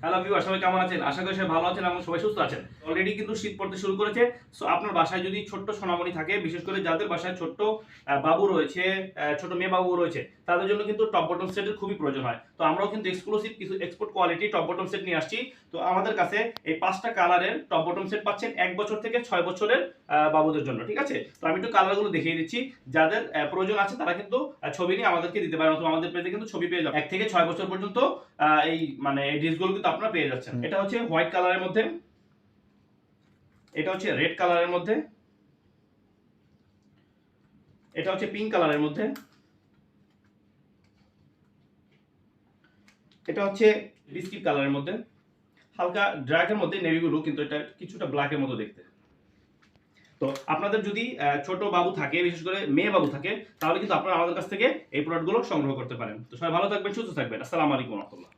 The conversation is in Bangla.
হ্যালো ভিউয়ার, সবাই কেমন আছেন? আশা করি সবাই ভালো আছেন এবং সবাই সুস্থ আছেন। অলরেডি কিন্তু শীত পড়তে শুরু করেছে। সো আপনার বাসায় যদি ছোট্ট সোনামণি থাকে, বিশেষ করে যাদের বাসায় ছোট্ট বাবু রয়েছে, ছোট মেয়ে বাবু রয়েছে, তাদের জন্য কিন্তু টপ বটম সেটের খুবই প্রয়োজন হয়। তো আমরাও কিন্তু এক্সক্লুসিভ কিছু export quality top bottom set নিয়ে আসছি। তো আমাদের কাছে এই ৫টা কালারের টপ বটম সেট পাচ্ছেন ১ বছর থেকে ৬ বছরের বাবুদের জন্য। ঠিক আছে? তো আমি একটু কালারগুলো দেখিয়ে দিচ্ছি। যাদের প্রয়োজন আছে তারা কিন্তু ছবি নিয়ে আমাদেরকে দিতে পারেন, অথবা আমাদের পেজে কিন্তু ছবি পেয়ে যাবেন। ১ থেকে ৬ বছর পর্যন্ত এই মানে এই ড্রেসগুলো কিন্তু আপনারা পেয়ে যাচ্ছেন। এটা হচ্ছে হোয়াইট কালারের মধ্যে, এটা হচ্ছে রেড কালারের মধ্যে, এটা হচ্ছে পিঙ্ক কালারের মধ্যে, এটা হচ্ছে বিস্কিট কালারের মধ্যে, হালকা ডার্কের মধ্যে নেভি ব্লু, কিন্তু এটা কিছুটা ব্ল্যাকের মতো দেখতে। তো আপনাদের যদি ছোট বাবু থাকে, বিশেষ করে মেয়ে বাবু থাকে, তাহলে কিন্তু আপনারা আমাদের কাছ থেকে এই প্রোডাক্টগুলো সংগ্রহ করতে পারেন। তো সবাই ভালো থাকবেন, সুস্থ থাকবেন। আসসালামু আলাইকুম ওয়া রাহমাতুল্লাহ।